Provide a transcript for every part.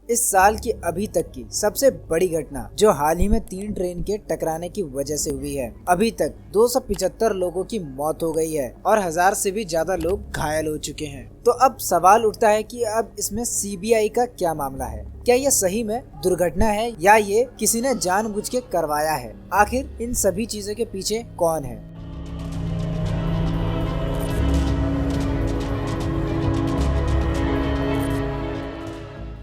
इस साल की अभी तक की सबसे बड़ी घटना जो हाल ही में 3 ट्रेन के टकराने की वजह से हुई है। अभी तक 275 लोगों की मौत हो गई है और 1000 से भी ज्यादा लोग घायल हो चुके हैं। तो अब सवाल उठता है कि अब इसमें सीबीआई का क्या मामला है? क्या ये सही में दुर्घटना है या ये किसी ने जानबूझ के करवाया है? आखिर इन सभी चीजों के पीछे कौन है?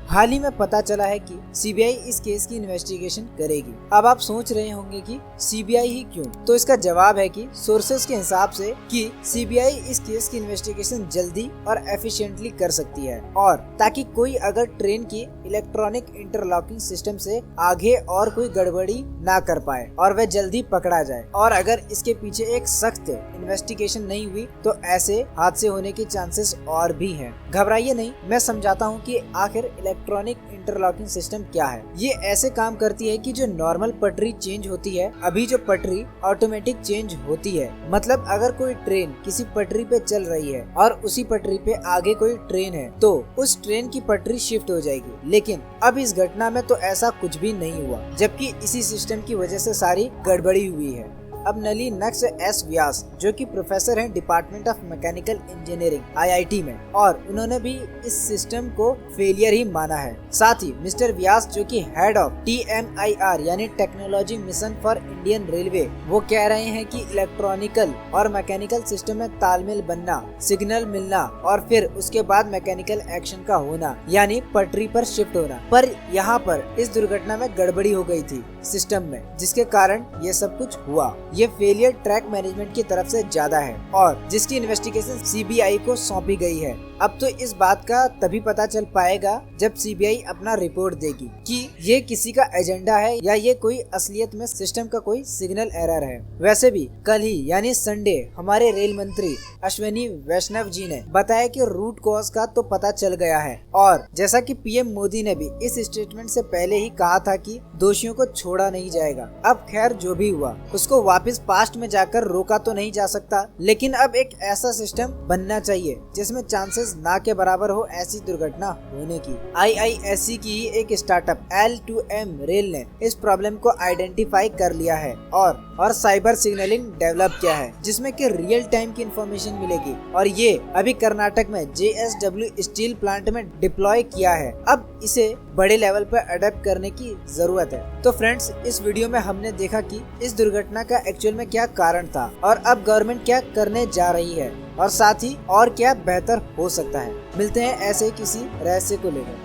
हाल ही में पता चला है कि सीबीआई इस केस की इन्वेस्टिगेशन करेगी। अब आप सोच रहे होंगे कि सीबीआई ही क्यों? तो इसका जवाब है कि सोर्सेस के हिसाब से कि सीबीआई इस केस की इन्वेस्टिगेशन जल्दी और एफिशिएंटली कर सकती है और ताकि कोई अगर ट्रेन की इलेक्ट्रॉनिक इंटरलॉकिंग सिस्टम से आगे और कोई गड़बड़ी ना कर पाए और वह जल्दी पकड़ा जाए। और अगर इसके पीछे एक सख्त इन्वेस्टिगेशन नहीं हुई तो ऐसे हादसे होने के चांसेस और भी हैं। घबराइए नहीं, मैं समझाता हूँ कि आखिर इलेक्ट्रॉनिक इंटरलॉकिंग सिस्टम क्या है। ये ऐसे काम करती है कि जो नॉर्मल पटरी चेंज होती है, अभी जो पटरी ऑटोमेटिक चेंज होती है। मतलब अगर कोई ट्रेन किसी पटरी पे चल रही है और उसी पटरी पे आगे कोई ट्रेन है तो उस ट्रेन की पटरी शिफ्ट हो जाएगी। लेकिन अब इस घटना में तो ऐसा कुछ भी नहीं हुआ, जबकि इसी सिस्टम की वजह से सारी गड़बड़ी हुई है। अब नलिनी एस व्यास जो कि प्रोफेसर हैं department of mechanical engineering IIT में, और उन्होंने भी इस सिस्टम को फेलियर ही माना है। साथ ही मिस्टर व्यास जो कि हेड ऑफ TMIR यानी technology mission for Indian railway, वो कह रहे हैं कि इलेक्ट्रॉनिकल और मैकेनिकल सिस्टम में तालमेल बनना, सिग्नल मिलना और फिर उसके बाद मैकेनिकल एक्शन का होना यानी पटरी पर शिफ्ट होना। पर यहाँ पर इस दुर्घटना में गड़बड़ी हो गई थी सिस्टम में, जिसके कारण ये सब कुछ हुआ। ये फेलियर ट्रैक मैनेजमेंट की तरफ से ज्यादा है और जिसकी इन्वेस्टिगेशन सीबीआई को सौंपी गई है। अब तो इस बात का तभी पता चल पाएगा जब सीबीआई अपना रिपोर्ट देगी कि ये किसी का एजेंडा है या ये कोई असलियत में सिस्टम का कोई सिग्नल एरर है। वैसे भी कल ही यानी संडे हमारे रेल मंत्री अश्विनी वैष्णव जी ने बताया कि रूट कॉज का तो पता चल गया है, और जैसा कि पीएम मोदी ने भी इस स्टेटमेंट से पहले ही कहा था कि दोषियों को छोड़ा नहीं जाएगा। अब खैर जो भी हुआ उसको वापस पास्ट में जाकर रोका तो नहीं जा सकता, लेकिन अब एक ऐसा सिस्टम बनना चाहिए जिसमें चांसेस ना के बराबर हो ऐसी दुर्घटना होने की। IISC की एक स्टार्टअप L2M रेल ने इस प्रॉब्लम को आइडेंटिफाई कर लिया है और साइबर सिग्नलिंग डेवलप किया है जिसमें कि रियल टाइम की इंफॉर्मेशन मिलेगी, और ये अभी कर्नाटक में JSW स्टील प्लांट में डिप्लॉय किया है। अब इसे बड़े लेवल पर अडेप्ट करने की जरूरत है। तो फ्रेंड्स, इस वीडियो में हमने देखा कि इस दुर्घटना का एक्चुअल में क्या कारण था और अब गवर्नमेंट क्या करने जा रही है और साथ ही और क्या बेहतर हो सकता है। मिलते हैं ऐसे ही किसी रहस्य को लेकर।